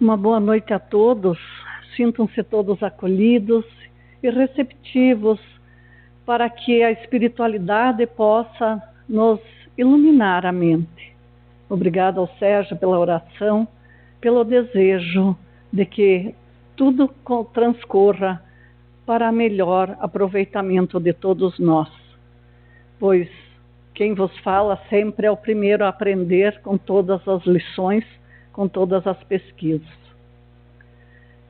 Uma boa noite a todos. Sintam-se todos acolhidos e receptivos para que a espiritualidade possa nos iluminar a mente. Obrigado ao Sérgio pela oração, pelo desejo de que tudo transcorra para melhor aproveitamento de todos nós, pois quem vos fala sempre é o primeiro a aprender com todas as lições, com todas as pesquisas.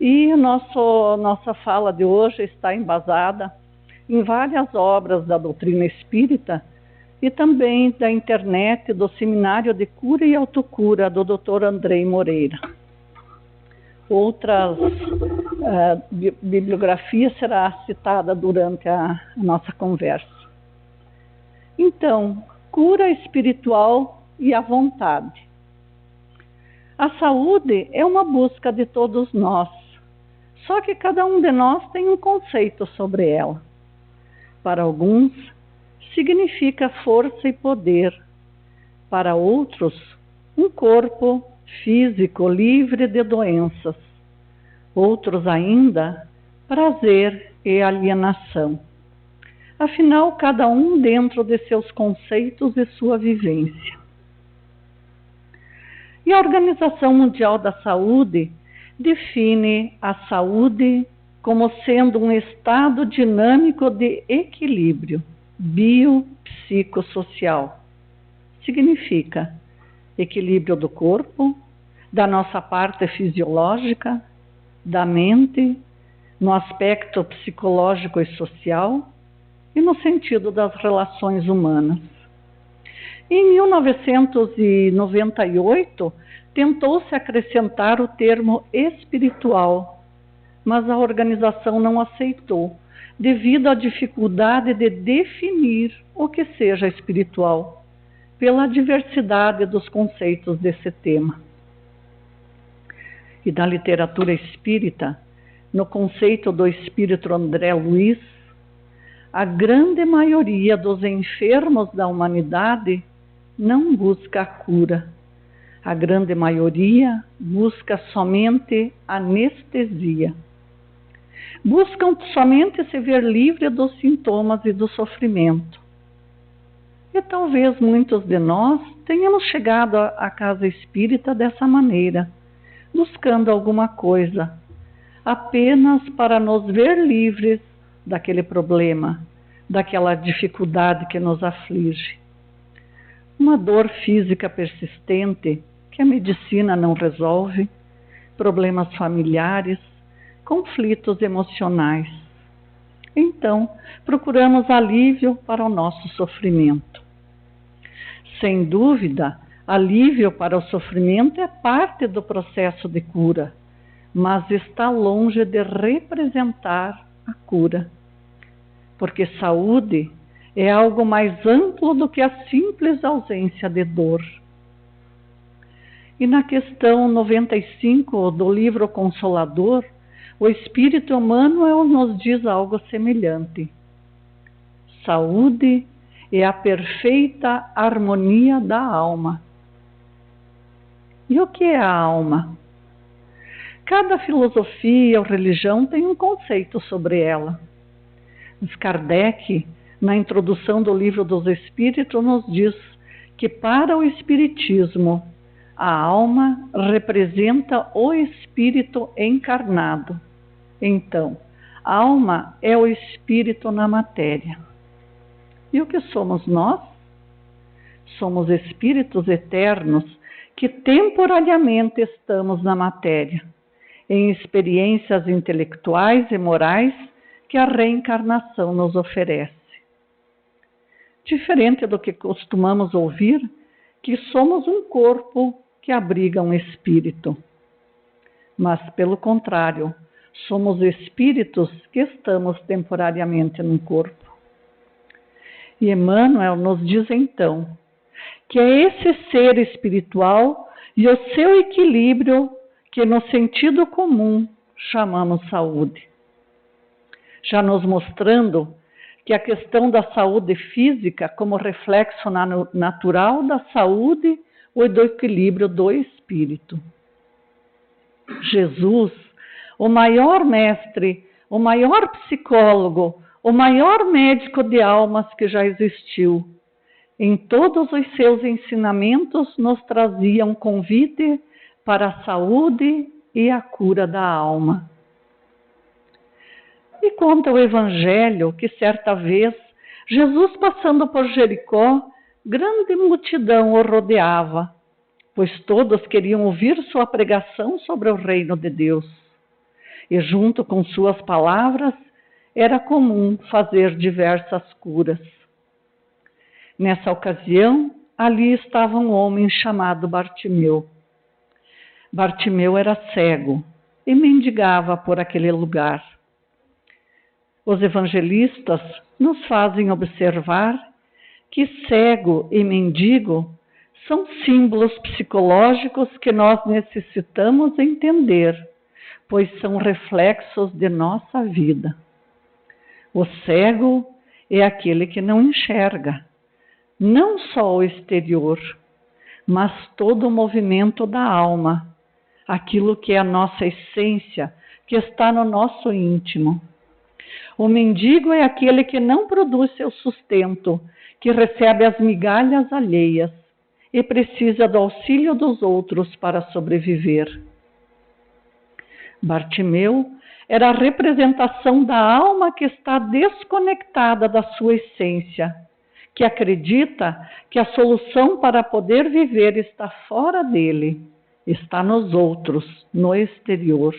E nossa fala de hoje está embasada em várias obras da doutrina espírita e também da internet do Seminário de Cura e Autocura do Dr. Andrei Moreira. Outras bibliografia será citada durante a nossa conversa. Então, cura espiritual e a vontade. A saúde é uma busca de todos nós, só que cada um de nós tem um conceito sobre ela. Para alguns, significa força e poder. Para outros, um corpo físico livre de doenças. Outros ainda, prazer e alienação. Afinal, cada um dentro de seus conceitos e sua vivência. E a Organização Mundial da Saúde define a saúde como sendo um estado dinâmico de equilíbrio biopsicossocial. Significa equilíbrio do corpo, da nossa parte fisiológica, da mente, no aspecto psicológico e social e no sentido das relações humanas. Em 1998, tentou-se acrescentar o termo espiritual, mas a organização não aceitou, devido à dificuldade de definir o que seja espiritual, pela diversidade dos conceitos desse tema. E na literatura espírita, no conceito do espírito André Luiz, a grande maioria dos enfermos da humanidade não busca a cura. A grande maioria busca somente anestesia. Buscam somente se ver livre dos sintomas e do sofrimento. E talvez muitos de nós tenhamos chegado à casa espírita dessa maneira, buscando alguma coisa, apenas para nos ver livres daquele problema, daquela dificuldade que nos aflige. Uma dor física persistente que a medicina não resolve, problemas familiares, conflitos emocionais. Então, procuramos alívio para o nosso sofrimento. Sem dúvida, alívio para o sofrimento é parte do processo de cura, mas está longe de representar a cura. Porque saúde é algo mais amplo do que a simples ausência de dor. E na questão 95 do livro Consolador, o Espírito Emmanuel nos diz algo semelhante. Saúde é a perfeita harmonia da alma. E o que é a alma? Cada filosofia ou religião tem um conceito sobre ela. Mas Kardec, na introdução do Livro dos Espíritos, nos diz que para o Espiritismo, a alma representa o espírito encarnado. Então, a alma é o espírito na matéria. E o que somos nós? Somos espíritos eternos que temporariamente estamos na matéria, em experiências intelectuais e morais que a reencarnação nos oferece. Diferente do que costumamos ouvir, que somos um corpo que abriga um espírito. Mas, pelo contrário, somos espíritos que estamos temporariamente num corpo. E Emmanuel nos diz então que é esse ser espiritual e o seu equilíbrio que no sentido comum chamamos saúde. Já nos mostrando que a questão da saúde física como reflexo natural da saúde ou do equilíbrio do espírito. Jesus, o maior mestre, o maior psicólogo, o maior médico de almas que já existiu, em todos os seus ensinamentos nos trazia um convite para a saúde e a cura da alma. E conta o Evangelho que certa vez, Jesus passando por Jericó, grande multidão o rodeava, pois todos queriam ouvir sua pregação sobre o reino de Deus. E junto com suas palavras, era comum fazer diversas curas. Nessa ocasião, ali estava um homem chamado Bartimeu. Bartimeu era cego e mendigava por aquele lugar. Os evangelistas nos fazem observar que cego e mendigo são símbolos psicológicos que nós necessitamos entender, pois são reflexos de nossa vida. O cego é aquele que não enxerga, não só o exterior, mas todo o movimento da alma, aquilo que é a nossa essência, que está no nosso íntimo. O mendigo é aquele que não produz seu sustento, que recebe as migalhas alheias e precisa do auxílio dos outros para sobreviver. Bartimeu era a representação da alma que está desconectada da sua essência, que acredita que a solução para poder viver está fora dele, está nos outros, no exterior.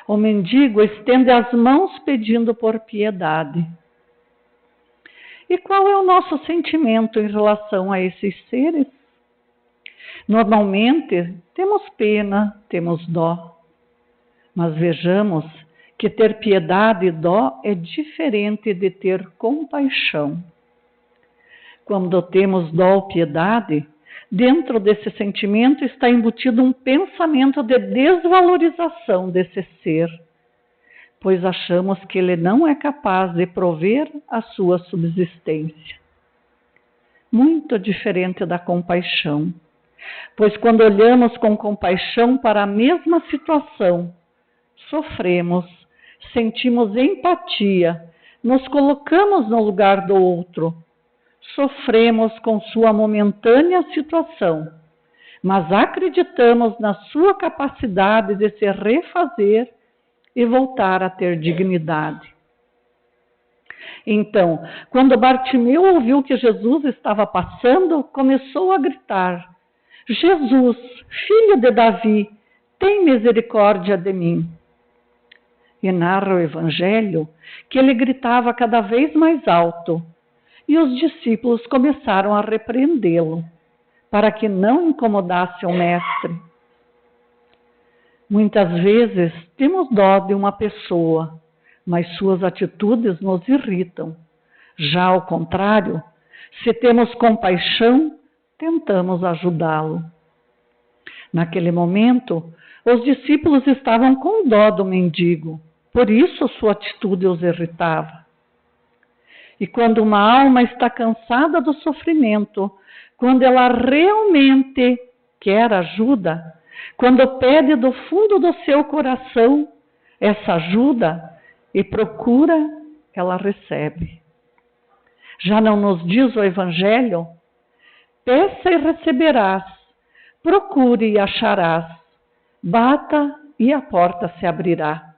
O mendigo estende as mãos pedindo por piedade. E qual é o nosso sentimento em relação a esses seres? Normalmente, temos pena, temos dó. Mas vejamos que ter piedade e dó é diferente de ter compaixão. Quando temos dó ou piedade, dentro desse sentimento está embutido um pensamento de desvalorização desse ser, pois achamos que ele não é capaz de prover a sua subsistência. Muito diferente da compaixão, pois quando olhamos com compaixão para a mesma situação, sofremos, sentimos empatia, nos colocamos no lugar do outro, sofremos com sua momentânea situação, mas acreditamos na sua capacidade de se refazer e voltar a ter dignidade. Então, quando Bartimeu ouviu que Jesus estava passando, começou a gritar: Jesus, filho de Davi, tem misericórdia de mim. E narra o Evangelho que ele gritava cada vez mais alto, e os discípulos começaram a repreendê-lo, para que não incomodasse o mestre. Muitas vezes temos dó de uma pessoa, mas suas atitudes nos irritam. Já ao contrário, se temos compaixão, tentamos ajudá-lo. Naquele momento, os discípulos estavam com dó do mendigo, por isso sua atitude os irritava. E quando uma alma está cansada do sofrimento, quando ela realmente quer ajuda, quando pede do fundo do seu coração essa ajuda e procura, ela recebe. Já não nos diz o Evangelho? Peça e receberás, procure e acharás, bata e a porta se abrirá.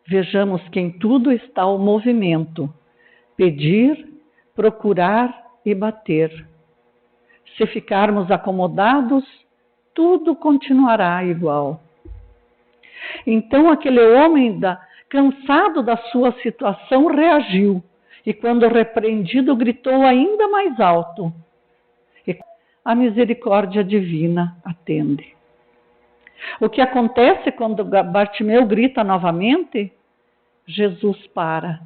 Vejamos que em tudo está o movimento: pedir, procurar e bater. Se ficarmos acomodados, tudo continuará igual. Então aquele homem, cansado da sua situação, reagiu e, quando repreendido, gritou ainda mais alto. E a misericórdia divina atende. O que acontece quando Bartimeu grita novamente? Jesus para.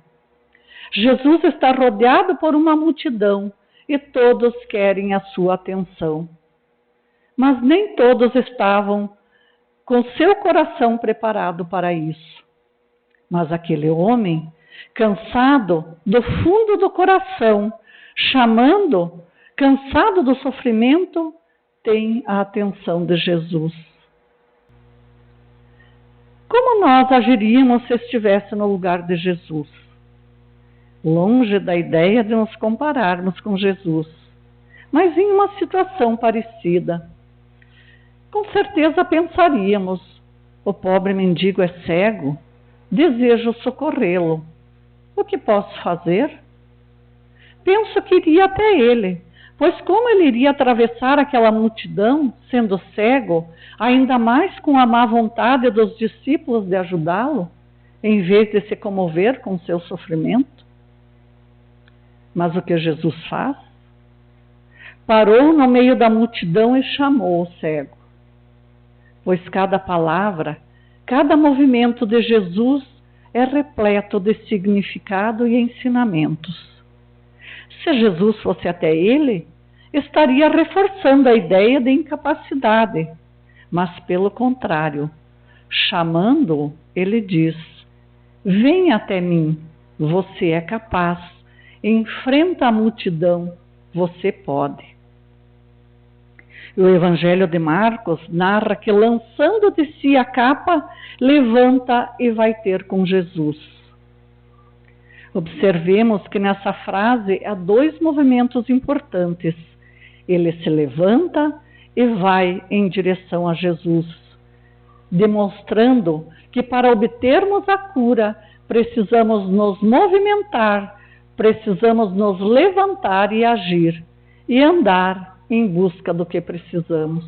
Jesus está rodeado por uma multidão e todos querem a sua atenção. Mas nem todos estavam com seu coração preparado para isso. Mas aquele homem, cansado do fundo do coração, chamando, cansado do sofrimento, tem a atenção de Jesus. Como nós agiríamos se estivesse no lugar de Jesus? Longe da ideia de nos compararmos com Jesus, mas em uma situação parecida. Com certeza pensaríamos: o pobre mendigo é cego, desejo socorrê-lo. O que posso fazer? Penso que iria até ele, pois como ele iria atravessar aquela multidão, sendo cego, ainda mais com a má vontade dos discípulos de ajudá-lo, em vez de se comover com seu sofrimento? Mas o que Jesus faz? Parou no meio da multidão e chamou o cego. Pois cada palavra, cada movimento de Jesus é repleto de significado e ensinamentos. Se Jesus fosse até ele, estaria reforçando a ideia de incapacidade, mas pelo contrário, chamando-o, ele diz: venha até mim, você é capaz, enfrenta a multidão, você pode. O Evangelho de Marcos narra que, lançando de si a capa, levanta e vai ter com Jesus. Observemos que nessa frase há dois movimentos importantes. Ele se levanta e vai em direção a Jesus, demonstrando que para obtermos a cura precisamos nos movimentar, precisamos nos levantar e agir, e andar em busca do que precisamos.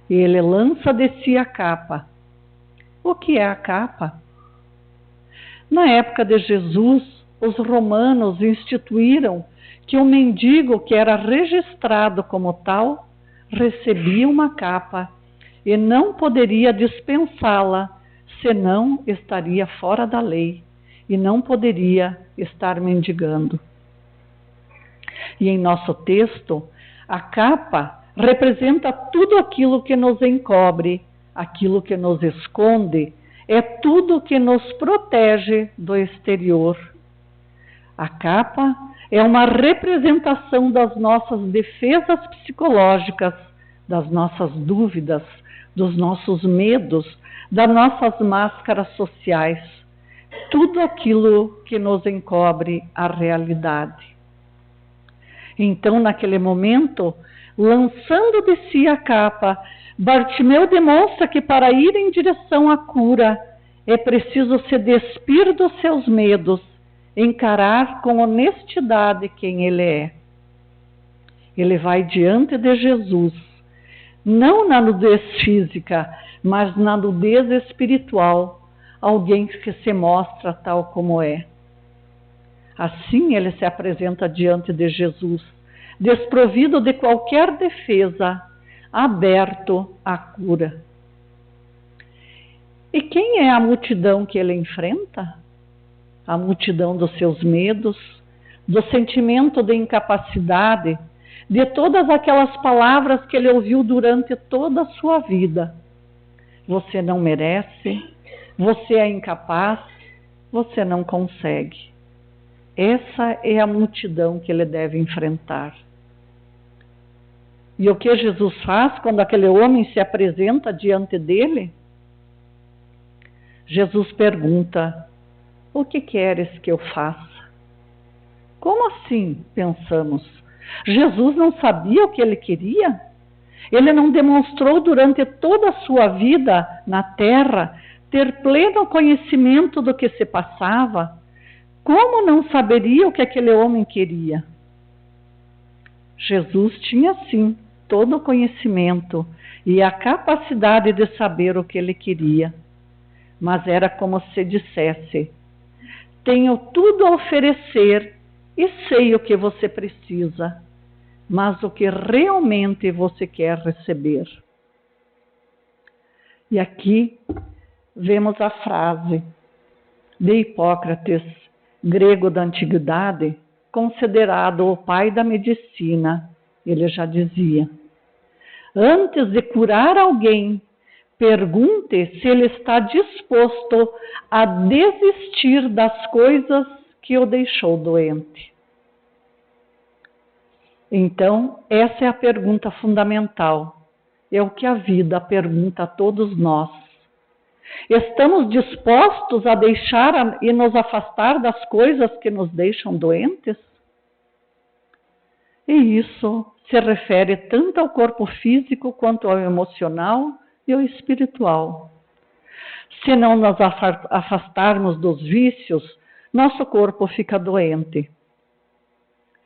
E ele lança de si a capa. O que é a capa? Na época de Jesus, os romanos instituíram que o mendigo que era registrado como tal recebia uma capa e não poderia dispensá-la, senão estaria fora da lei e não poderia estar mendigando. E em nosso texto, a capa representa tudo aquilo que nos encobre, aquilo que nos esconde, é tudo que nos protege do exterior. A capa é uma representação das nossas defesas psicológicas, das nossas dúvidas, dos nossos medos, das nossas máscaras sociais, tudo aquilo que nos encobre a realidade. Então, naquele momento, lançando de si a capa, Bartimeu demonstra que para ir em direção à cura é preciso se despir dos seus medos, encarar com honestidade quem ele é. Ele vai diante de Jesus, não na nudez física, mas na nudez espiritual, alguém que se mostra tal como é. Assim ele se apresenta diante de Jesus, desprovido de qualquer defesa, aberto à cura. E quem é a multidão que ele enfrenta? A multidão dos seus medos, do sentimento de incapacidade, de todas aquelas palavras que ele ouviu durante toda a sua vida. Você não merece, você é incapaz, você não consegue. Essa é a multidão que ele deve enfrentar. E o que Jesus faz quando aquele homem se apresenta diante dele? Jesus pergunta: o que queres que eu faça? Como assim, pensamos? Jesus não sabia o que ele queria? Ele não demonstrou durante toda a sua vida na terra ter pleno conhecimento do que se passava? Como não saberia o que aquele homem queria? Jesus tinha sim todo o conhecimento e a capacidade de saber o que ele queria. Mas era como se dissesse: tenho tudo a oferecer e sei o que você precisa, mas o que realmente você quer receber? E aqui vemos a frase de Hipócrates, grego da antiguidade, considerado o pai da medicina. Ele já dizia: antes de curar alguém, pergunte se ele está disposto a desistir das coisas que o deixou doente. Então, essa é a pergunta fundamental. É o que a vida pergunta a todos nós. Estamos dispostos a deixar e nos afastar das coisas que nos deixam doentes? E isso se refere tanto ao corpo físico quanto ao emocional e ao espiritual. Se não nos afastarmos dos vícios, nosso corpo fica doente.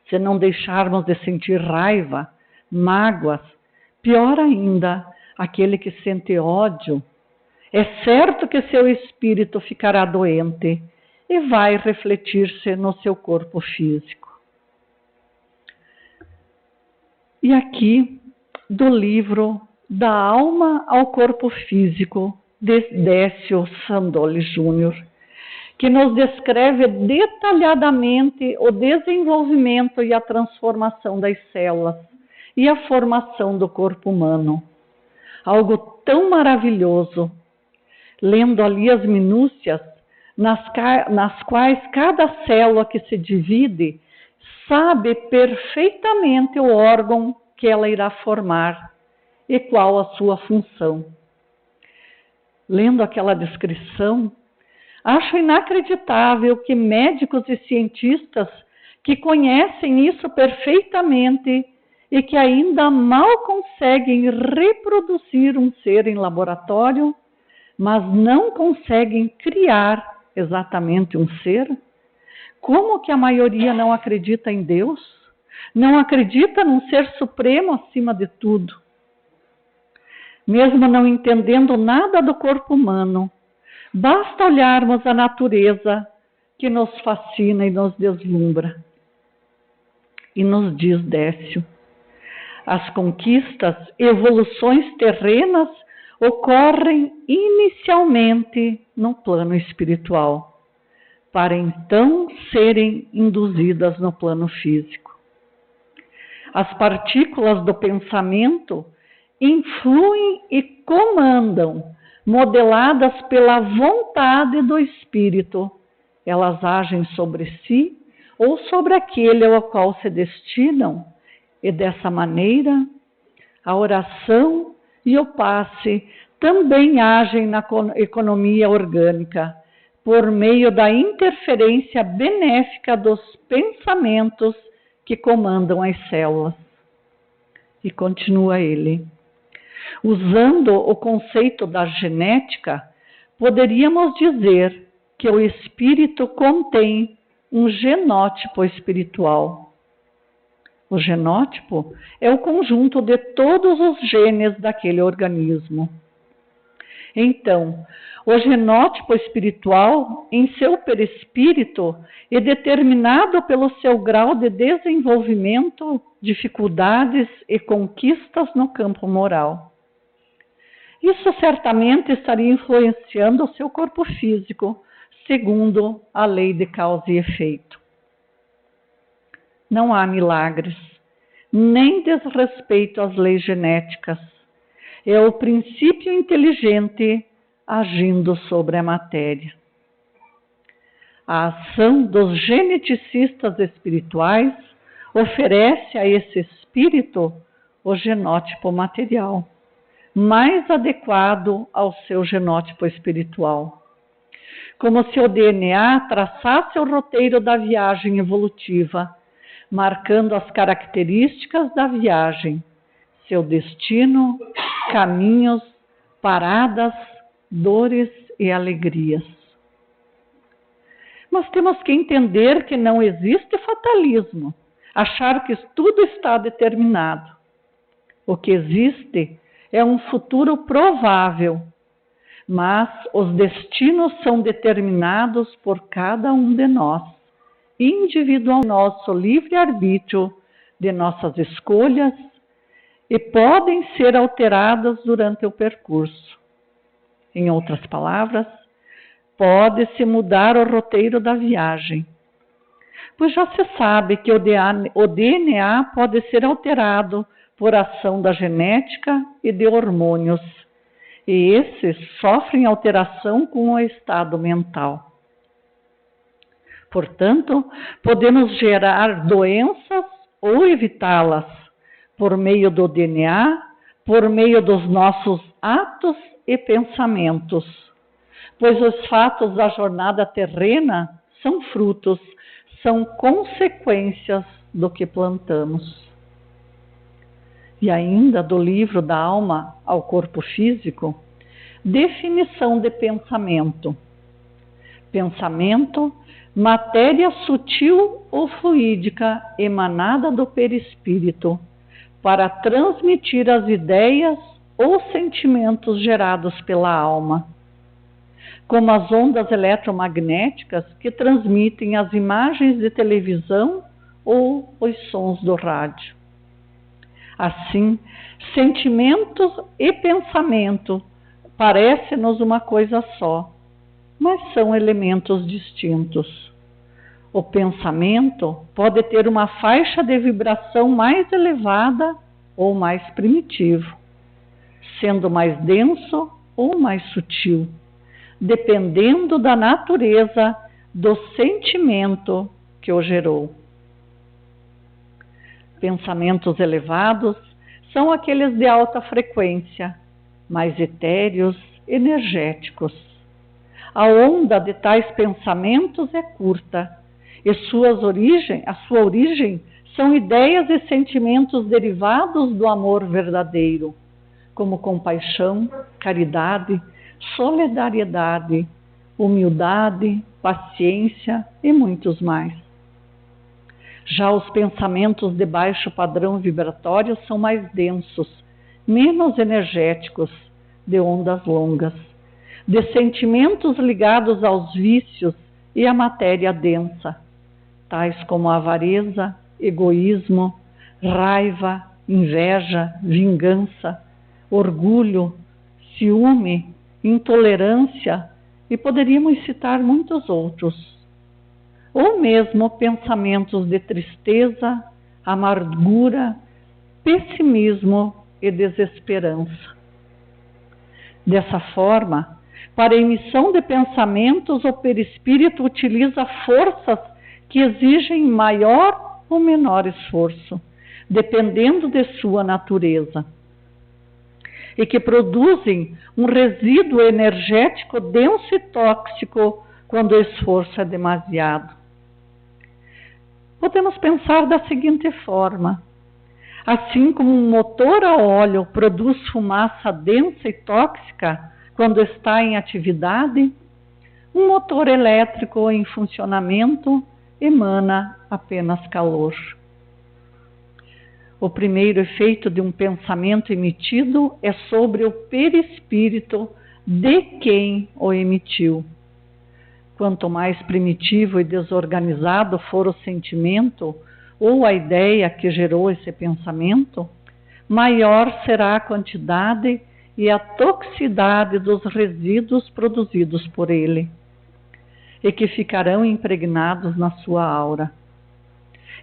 Se não deixarmos de sentir raiva, mágoas, pior ainda, aquele que sente ódio, é certo que seu espírito ficará doente e vai refletir-se no seu corpo físico. E aqui, do livro Da Alma ao Corpo Físico, de Décio Sandoli Júnior, que nos descreve detalhadamente o desenvolvimento e a transformação das células e a formação do corpo humano. Algo tão maravilhoso. Lendo ali as minúcias nas quais cada célula que se divide sabe perfeitamente o órgão que ela irá formar e qual a sua função. Lendo aquela descrição, acho inacreditável que médicos e cientistas que conhecem isso perfeitamente e que ainda mal conseguem reproduzir um ser em laboratório, mas não conseguem criar exatamente um ser? Como que a maioria não acredita em Deus? Não acredita num ser supremo acima de tudo? Mesmo não entendendo nada do corpo humano, basta olharmos a natureza que nos fascina e nos deslumbra. E nos diz Décio, as conquistas, evoluções terrenas ocorrem inicialmente no plano espiritual, para então serem induzidas no plano físico. As partículas do pensamento influem e comandam, modeladas pela vontade do espírito. Elas agem sobre si ou sobre aquele ao qual se destinam, e dessa maneira a oração e o passe também agem na economia orgânica, por meio da interferência benéfica dos pensamentos que comandam as células. E continua ele. Usando o conceito da genética, poderíamos dizer que o espírito contém um genótipo espiritual. O genótipo é o conjunto de todos os genes daquele organismo. Então, o genótipo espiritual, em seu perispírito, é determinado pelo seu grau de desenvolvimento, dificuldades e conquistas no campo moral. Isso certamente estaria influenciando o seu corpo físico, segundo a lei de causa e efeito. Não há milagres, nem desrespeito às leis genéticas. É o princípio inteligente agindo sobre a matéria. A ação dos geneticistas espirituais oferece a esse espírito o genótipo material, mais adequado ao seu genótipo espiritual. Como se o DNA traçasse o roteiro da viagem evolutiva, marcando as características da viagem, seu destino, caminhos, paradas, dores e alegrias. Mas temos que entender que não existe fatalismo, achar que tudo está determinado. O que existe é um futuro provável, mas os destinos são determinados por cada um de nós, individual, nosso livre-arbítrio de nossas escolhas, e podem ser alteradas durante o percurso. Em outras palavras, pode-se mudar o roteiro da viagem, pois já se sabe que o DNA pode ser alterado por ação da genética e de hormônios, e esses sofrem alteração com o estado mental. Portanto, podemos gerar doenças ou evitá-las por meio do DNA, por meio dos nossos atos e pensamentos. pois os fatos da jornada terrena são frutos, são consequências do que plantamos. E ainda do livro Da Alma ao Corpo Físico, definição de pensamento. Pensamento, matéria sutil ou fluídica emanada do perispírito, para transmitir as ideias ou sentimentos gerados pela alma, como as ondas eletromagnéticas que transmitem as imagens de televisão ou os sons do rádio. Assim, sentimento e pensamento parecem-nos uma coisa só, mas são elementos distintos. O pensamento pode ter uma faixa de vibração mais elevada ou mais primitivo, sendo mais denso ou mais sutil, dependendo da natureza do sentimento que o gerou. Pensamentos elevados são aqueles de alta frequência, mais etéreos, energéticos. A onda de tais pensamentos é curta, e a sua origem são ideias e sentimentos derivados do amor verdadeiro, como compaixão, caridade, solidariedade, humildade, paciência e muitos mais. Já os pensamentos de baixo padrão vibratório são mais densos, menos energéticos, de ondas longas, de sentimentos ligados aos vícios e à matéria densa, tais como avareza, egoísmo, raiva, inveja, vingança, orgulho, ciúme, intolerância e poderíamos citar muitos outros. Ou mesmo pensamentos de tristeza, amargura, pessimismo e desesperança. Dessa forma, para a emissão de pensamentos, o perispírito utiliza forças que exigem maior ou menor esforço, dependendo de sua natureza, e que produzem um resíduo energético denso e tóxico quando o esforço é demasiado. Podemos pensar da seguinte forma: assim como um motor a óleo produz fumaça densa e tóxica quando está em atividade, um motor elétrico em funcionamento emana apenas calor. O primeiro efeito de um pensamento emitido é sobre o perispírito de quem o emitiu. Quanto mais primitivo e desorganizado for o sentimento ou a ideia que gerou esse pensamento, maior será a quantidade e a toxicidade dos resíduos produzidos por ele, e que ficarão impregnados na sua aura.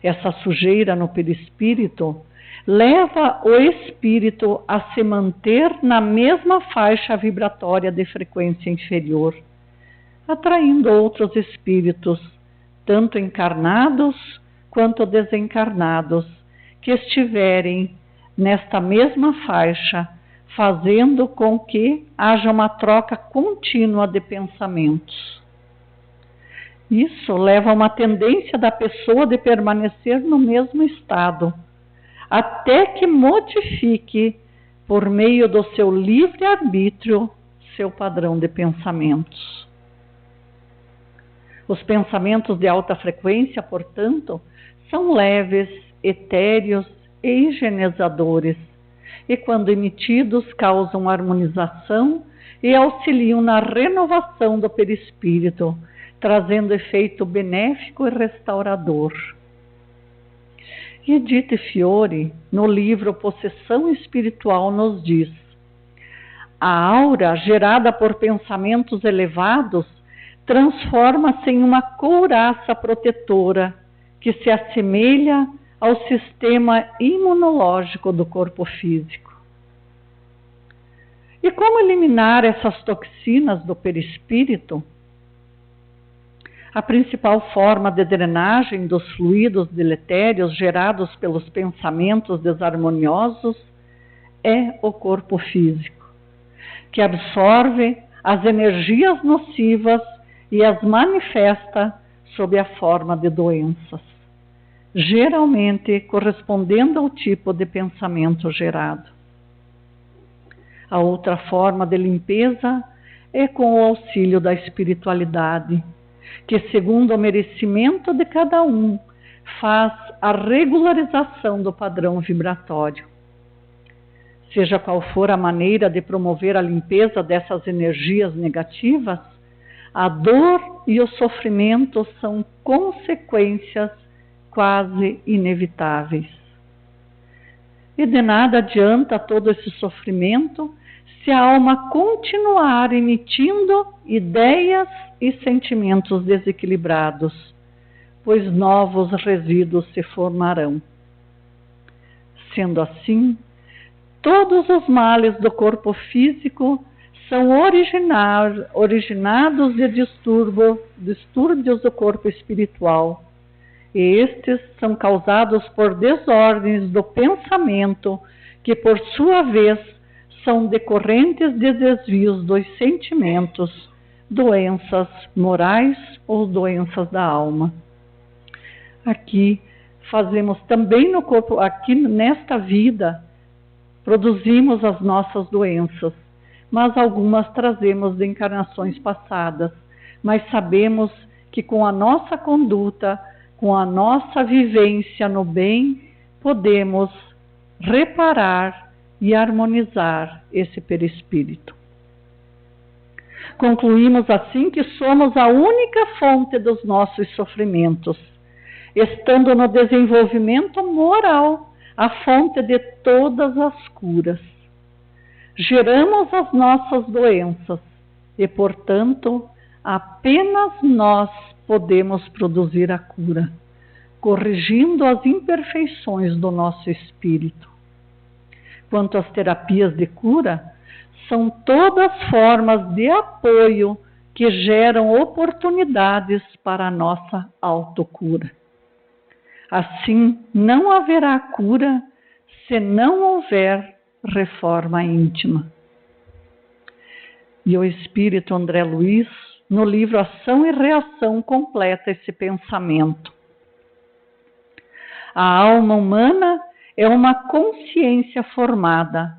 Essa sujeira no perispírito leva o espírito a se manter na mesma faixa vibratória de frequência inferior, atraindo outros espíritos, tanto encarnados quanto desencarnados, que estiverem nesta mesma faixa, fazendo com que haja uma troca contínua de pensamentos. Isso leva a uma tendência da pessoa de permanecer no mesmo estado, até que modifique, por meio do seu livre-arbítrio, seu padrão de pensamentos. Os pensamentos de alta frequência, portanto, são leves, etéreos e higienizadores, e quando emitidos causam harmonização e auxiliam na renovação do perispírito, trazendo efeito benéfico e restaurador. Edith Fiore, no livro Possessão Espiritual, nos diz: a aura gerada por pensamentos elevados transforma-se em uma couraça protetora que se assemelha ao sistema imunológico do corpo físico. E como eliminar essas toxinas do perispírito? A principal forma de drenagem dos fluidos deletérios gerados pelos pensamentos desarmoniosos é o corpo físico, que absorve as energias nocivas e as manifesta sob a forma de doenças, geralmente correspondendo ao tipo de pensamento gerado. A outra forma de limpeza é com o auxílio da espiritualidade, que, segundo o merecimento de cada um, faz a regularização do padrão vibratório. Seja qual for a maneira de promover a limpeza dessas energias negativas, a dor e o sofrimento são consequências quase inevitáveis. E de nada adianta todo esse sofrimento se a alma continuar emitindo ideias e sentimentos desequilibrados, pois novos resíduos se formarão. Sendo assim, todos os males do corpo físico são originados de distúrbios do corpo espiritual, e estes são causados por desordens do pensamento, que por sua vez são decorrentes de desvios dos sentimentos, doenças morais ou doenças da alma. Aqui fazemos também no corpo, aqui nesta vida, produzimos as nossas doenças, mas algumas trazemos de encarnações passadas, mas sabemos que com a nossa conduta, com a nossa vivência no bem, podemos reparar e harmonizar esse perispírito. Concluímos assim que somos a única fonte dos nossos sofrimentos, estando no desenvolvimento moral a fonte de todas as curas. Geramos as nossas doenças e, portanto, apenas nós podemos produzir a cura, corrigindo as imperfeições do nosso espírito. Quanto às terapias de cura, são todas formas de apoio que geram oportunidades para a nossa autocura. Assim, não haverá cura se não houver reforma íntima. E o espírito André Luiz, no livro Ação e Reação, completa esse pensamento. A alma humana é uma consciência formada,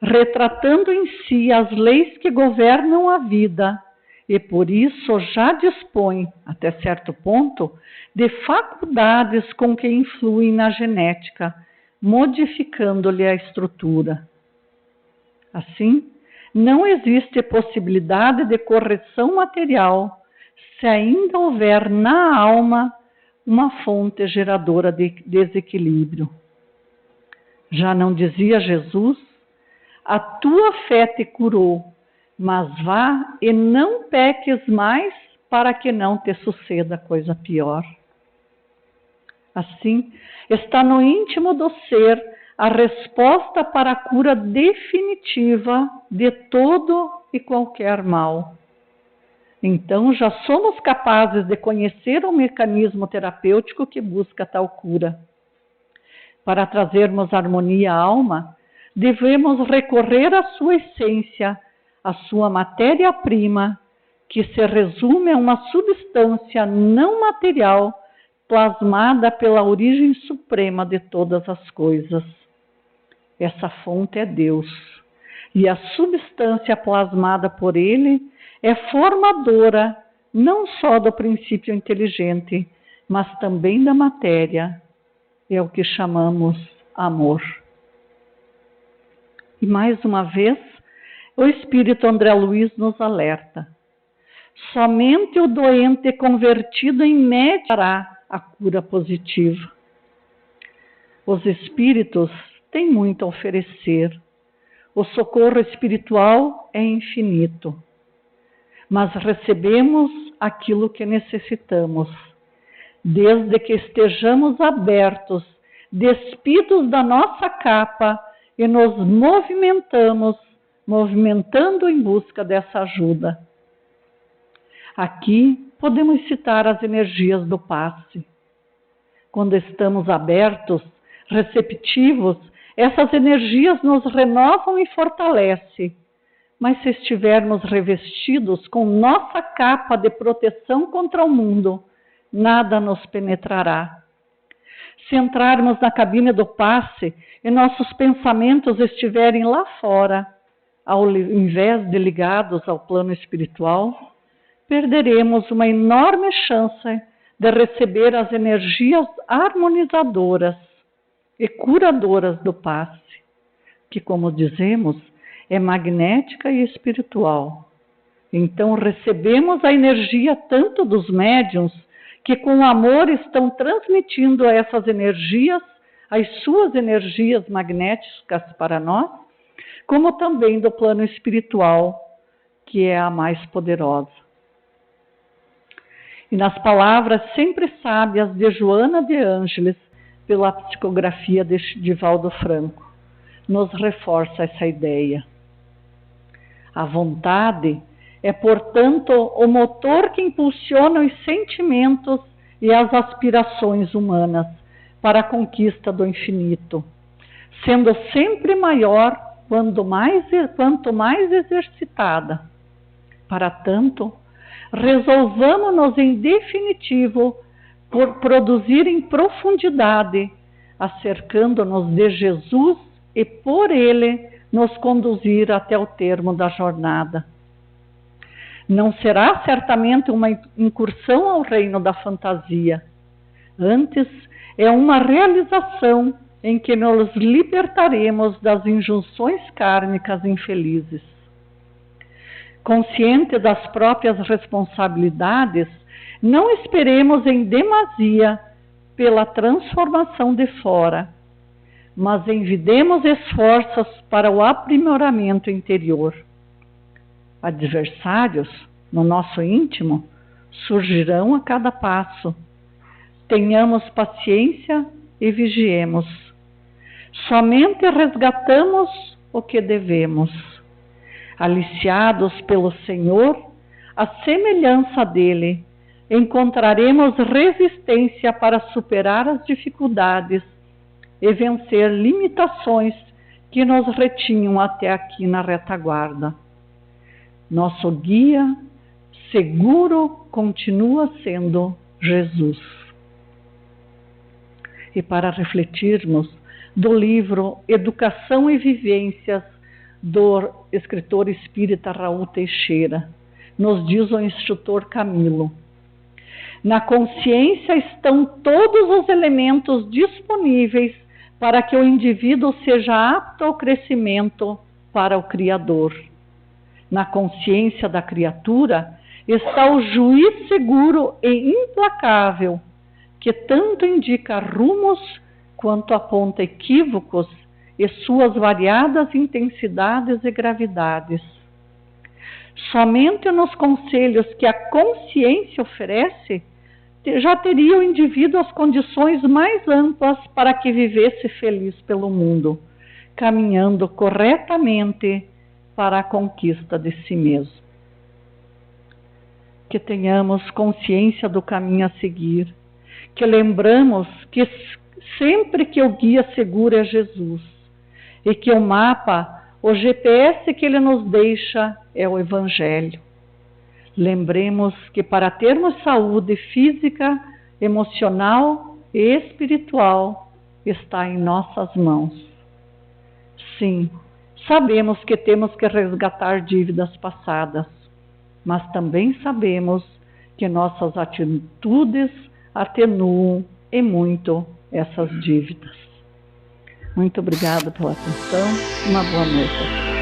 retratando em si as leis que governam a vida, e por isso já dispõe, até certo ponto, de faculdades com que influem na genética, modificando-lhe a estrutura. Assim, não existe possibilidade de correção material se ainda houver na alma uma fonte geradora de desequilíbrio. Já não dizia Jesus: a tua fé te curou, mas vá e não peques mais, para que não te suceda coisa pior. Assim, está no íntimo do ser a resposta para a cura definitiva de todo e qualquer mal. Então, já somos capazes de conhecer o mecanismo terapêutico que busca tal cura. Para trazermos harmonia à alma, devemos recorrer à sua essência, à sua matéria-prima, que se resume a uma substância não material plasmada pela origem suprema de todas as coisas. Essa fonte é Deus, e a substância plasmada por Ele é formadora não só do princípio inteligente, mas também da matéria. É o que chamamos amor. E mais uma vez, o espírito André Luiz nos alerta: somente o doente convertido em mediará a cura positiva. Os espíritos têm muito a oferecer. O socorro espiritual é infinito. Mas recebemos aquilo que necessitamos, desde que estejamos abertos, despidos da nossa capa e nos movimentando em busca dessa ajuda. Aqui podemos citar as energias do passe. Quando estamos abertos, receptivos, essas energias nos renovam e fortalecem, mas se estivermos revestidos com nossa capa de proteção contra o mundo, nada nos penetrará. Se entrarmos na cabine do passe e nossos pensamentos estiverem lá fora, ao invés de ligados ao plano espiritual, perderemos uma enorme chance de receber as energias harmonizadoras e curadoras do passe, que, como dizemos, é magnética e espiritual. Então recebemos a energia tanto dos médiuns, que com amor estão transmitindo essas energias, as suas energias magnéticas para nós, como também do plano espiritual, que é a mais poderosa. E nas palavras sempre sábias de Joana de Ângeles, pela psicografia de Divaldo Franco, nos reforça essa ideia. A vontade é, portanto, o motor que impulsiona os sentimentos e as aspirações humanas para a conquista do infinito, sendo sempre maior quanto mais exercitada. Para tanto, resolvamo-nos em definitivo por produzir em profundidade, acercando-nos de Jesus e por Ele nos conduzir até o termo da jornada. Não será certamente uma incursão ao reino da fantasia. Antes, é uma realização em que nos libertaremos das injunções kármicas infelizes. Consciente das próprias responsabilidades, não esperemos em demasia pela transformação de fora, mas envidemos esforços para o aprimoramento interior. Adversários, no nosso íntimo, surgirão a cada passo. Tenhamos paciência e vigiemos. Somente resgatamos o que devemos. Aliciados pelo Senhor, à semelhança dele, encontraremos resistência para superar as dificuldades e vencer limitações que nos retinham até aqui na retaguarda. Nosso guia seguro continua sendo Jesus. E para refletirmos do livro Educação e Vivências, do escritor espírita Raul Teixeira, nos diz o instrutor Camilo: na consciência estão todos os elementos disponíveis para que o indivíduo seja apto ao crescimento para o Criador. Na consciência da criatura está o juiz seguro e implacável, que tanto indica rumos quanto aponta equívocos e suas variadas intensidades e gravidades. Somente nos conselhos que a consciência oferece, já teria o indivíduo as condições mais amplas para que vivesse feliz pelo mundo, caminhando corretamente para a conquista de si mesmo. Que tenhamos consciência do caminho a seguir, que lembramos que sempre que o guia seguro é Jesus, e que o mapa, o GPS que ele nos deixa é o Evangelho. Lembremos que para termos saúde física, emocional e espiritual, está em nossas mãos. Sim, sabemos que temos que resgatar dívidas passadas, mas também sabemos que nossas atitudes atenuam e muito essas dívidas. Muito obrigada pela atenção. Uma boa noite.